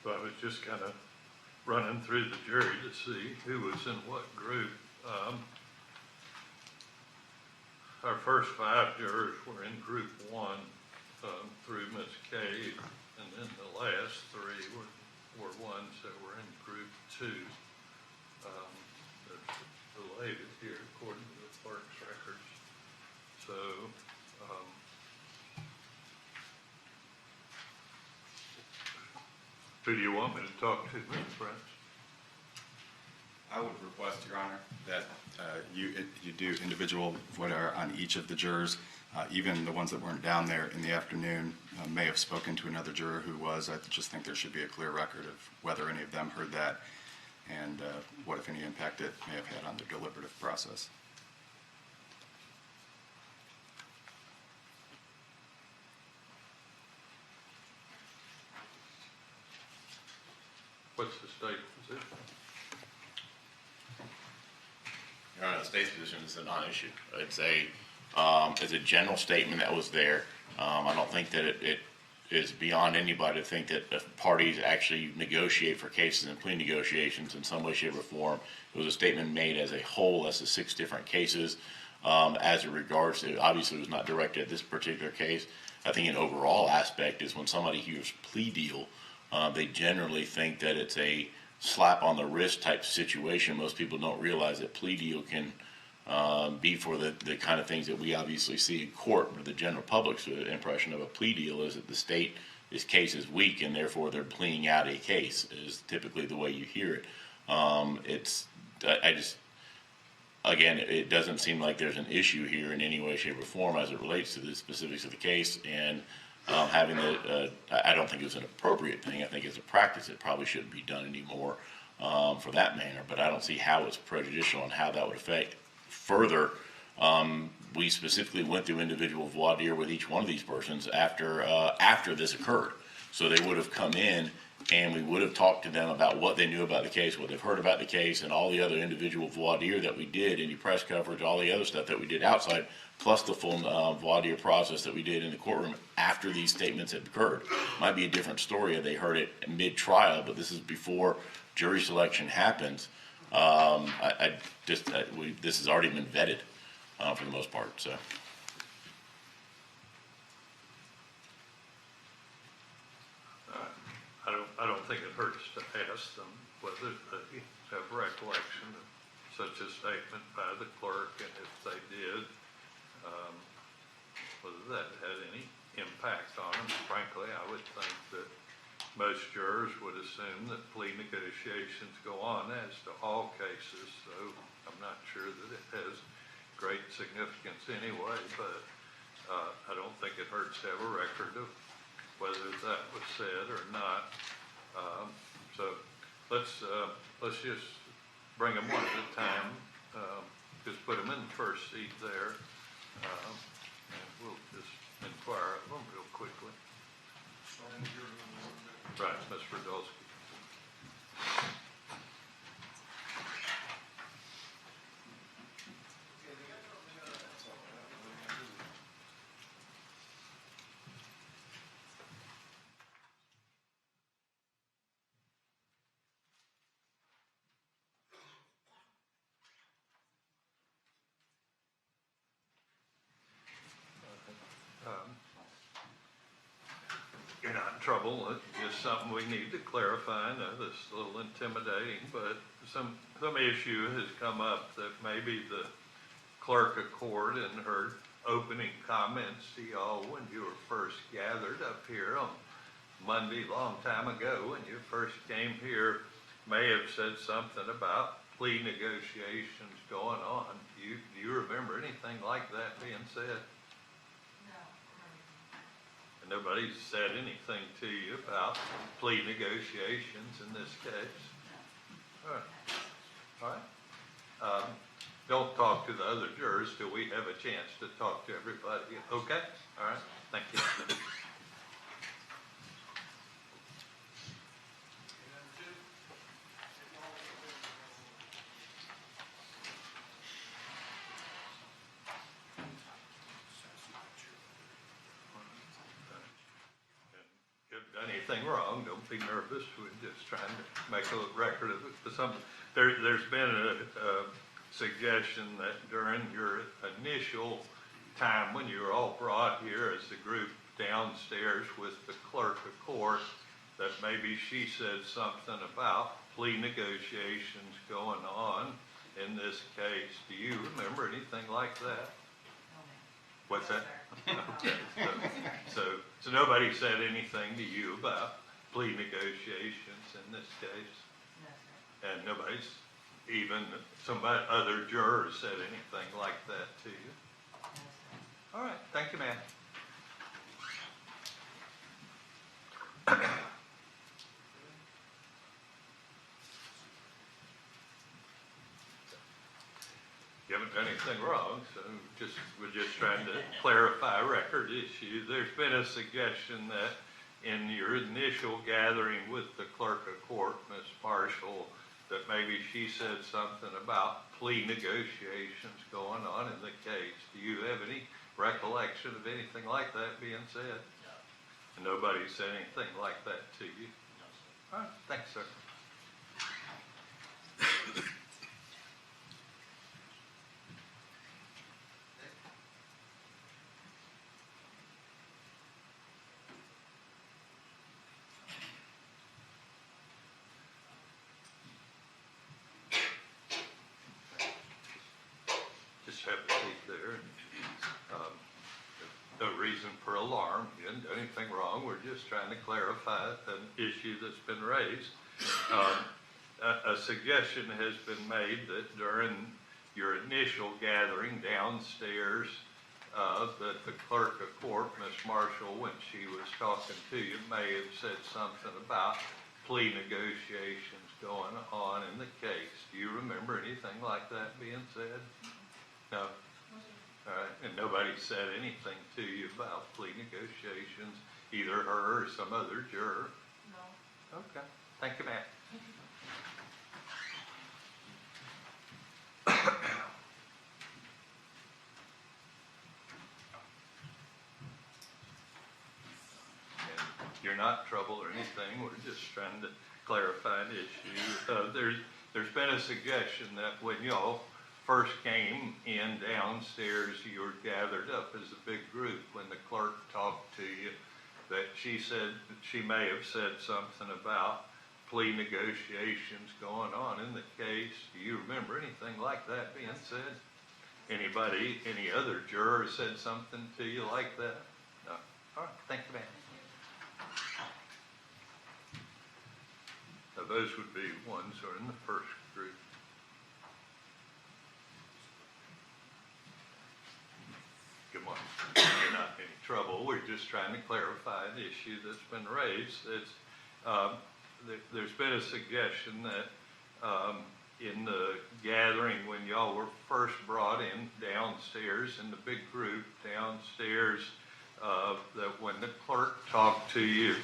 So I was just kind of running through the jury to see who was in what group. Our first 5 jurors were in group 1 through Ms. Cade, and then the last 3 were ones that were in group 2. That's related here according to the clerk's records. So who do you want me to talk to, Ms. Prince? I would request, Your Honor, that you do individual what are on each of the jurors, even the ones that weren't down there in the afternoon may have spoken to another juror who was. I just think there should be a clear record of whether any of them heard that and what, if any, impact it may have had on the deliberative process. What's the state position? Your Honor, the state's position is a non-issue. It's a general statement that was there. I don't think that it is beyond anybody to think that if parties actually negotiate for cases and plea negotiations in some way, shape, or form. It was a statement made as a whole as to 6 different cases. As it regards to, obviously it was not directed at this particular case. I think an overall aspect is when somebody hears plea deal, they generally think that it's a slap on the wrist type situation. Most people don't realize that plea deal can be for the kind of things that we obviously see in court. But the general public's impression of a plea deal is that the this case is weak and therefore they're pleading out a case, is typically the way you hear it. Again, it doesn't seem like there's an issue here in any way, shape, or form as it relates to the specifics of the case. And I don't think it's an appropriate thing. I think as a practice, it probably shouldn't be done anymore for that manner. But I don't see how it's prejudicial and how that would affect. Further, we specifically went through individual voir dire with each one of these persons after this occurred. So they would have come in and we would have talked to them about what they knew about the case, what they've heard about the case, and all the other individual voir dire that we did, any press coverage, all the other stuff that we did outside, plus the full voir dire process that we did in the courtroom after these statements had occurred. Might be a different story if they heard it mid-trial, but this is before jury selection happens. This has already been vetted for the most part. So. I don't think it hurts to ask them whether they have recollection of such a statement by the clerk, and if they did, whether that had any impact on them. Frankly, I would think that most jurors would assume that plea negotiations go on as to all cases, so I'm not sure that it has great significance anyway, but I don't think it hurts to have a record of whether that was said or not. So let's just bring them one at a time. Just put them in the first seat there, and we'll just inquire of them real quickly. Right, Ms. Radulski. You're not in trouble. It's just something we need to clarify. I know this is a little intimidating, but some issue has come up that maybe the clerk of court in her opening comments to y'all when you were first gathered up here on Monday, long time ago, when you first came here, may have said something about plea negotiations going on. Do you remember anything like that being said? Nobody said anything to you about plea negotiations in this case? All right. All right. Don't talk to the other jurors till we have a chance to talk to everybody. Okay? All right. Thank you. You've done anything wrong, don't be nervous, we're just trying to make a record of it. There's been a suggestion that during your initial time when you were all brought here as a group downstairs with the clerk of court, that maybe she said something about plea negotiations going on in this case. Do you remember anything like that? What's that? Okay, so nobody said anything to you about plea negotiations in this case? No, sir. And nobody's, even other jurors said anything like that to you? No, sir. All right, thank you, ma'am. You haven't done anything wrong, so we're just trying to clarify a record issue. There's been a suggestion that in your initial gathering with the clerk of court, Ms. Marshall, that maybe she said something about plea negotiations going on in the case. Do you have any recollection of anything like that being said? No. And nobody said anything like that to you? No, sir. All right, thanks, sir. Just have a seat there. No reason for alarm. You didn't do anything wrong. We're just trying to clarify an issue that's been raised. A suggestion has been made that during your initial gathering downstairs, that the clerk of court, Ms. Marshall, when she was talking to you, may have said something about plea negotiations going on in the case. Do you remember anything like that being said? No? All right, and nobody said anything to you about plea negotiations, either her or some other juror? No. Okay, thank you, ma'am. And you're not in trouble or anything, we're just trying to clarify an issue. There's been a suggestion that when y'all first came in downstairs, you were gathered up as a big group. When the clerk talked to you, that she said, she may have said something about plea negotiations going on in the case. Do you remember anything like that being said? Anybody, any other juror said something to you like that? No. All right, thank you, ma'am. Now, those would be ones who are in the first group. Good morning. You're not in any trouble. We're just trying to clarify an issue that's been raised. There's been a suggestion that in the gathering when y'all were first brought in downstairs in the big group downstairs, that when the clerk talked to you,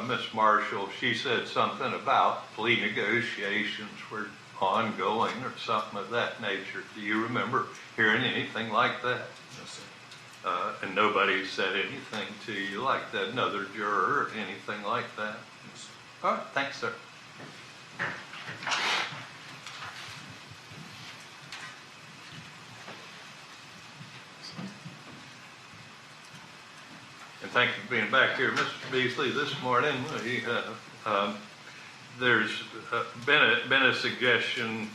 Ms. Marshall, she said something about plea negotiations were ongoing or something of that nature. Do you remember hearing anything like that? No, sir. And nobody said anything to you like that, another juror or anything like that? No, sir. All right, thanks, sir. And thank you for being back here, Mr. Beasley, this morning. There's been a suggestion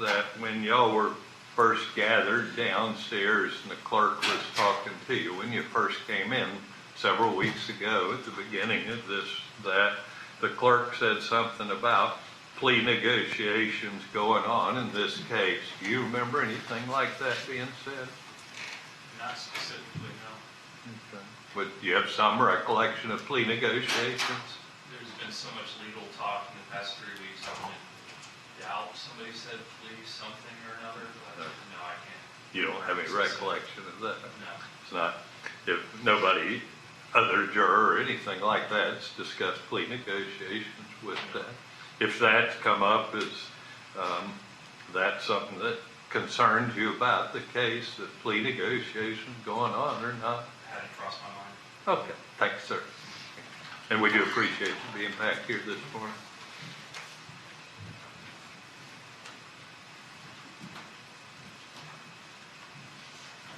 that when y'all were first gathered downstairs and the clerk was talking to you when you first came in several weeks ago at the beginning of this, that the clerk said something about plea negotiations going on in this case. Do you remember anything like that being said? Not specifically, no. Okay. But do you have some recollection of plea negotiations? There's been so much legal talk in the past 3 weeks, I wouldn't doubt somebody said please something or another, but no, I can't. You don't have any recollection of that? No. It's not, if nobody, other juror or anything like that's discussed plea negotiations with that. If that's come up, is that something that concerns you about the case, that plea negotiations going on or not? Hadn't crossed my mind. Okay, thanks, sir. And we do appreciate you being back here this morning.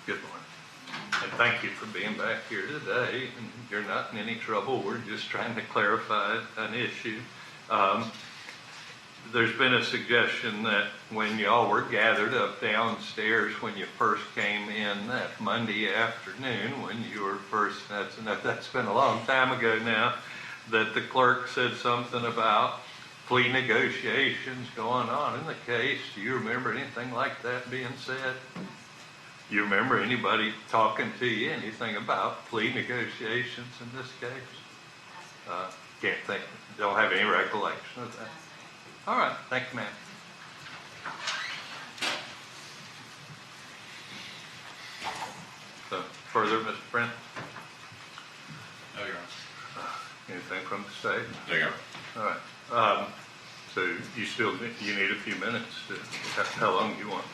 Good morning. And thank you for being back here today. And you're not in any trouble. We're just trying to clarify an issue. There's been a suggestion that when y'all were gathered up downstairs when you first came in that Monday afternoon, when you were first, that's been a long time ago now, that the clerk said something about plea negotiations going on in the case. Do you remember anything like that being said? You remember anybody talking to you anything about plea negotiations in this case? Can't think, don't have any recollection of that. All right, thank you, ma'am. So, further, Mr. Brent? No, Your Honor. Anything from the state? There you go. All right. So you need a few minutes to, how long do you want?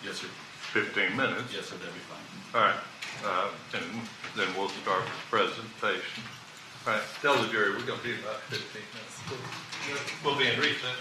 Yes, sir. 15 minutes? Yes, sir, that'd be fine. All right. And then we'll start the presentation. All right, tell the jury we're going to be about 15 minutes. We'll be in recess.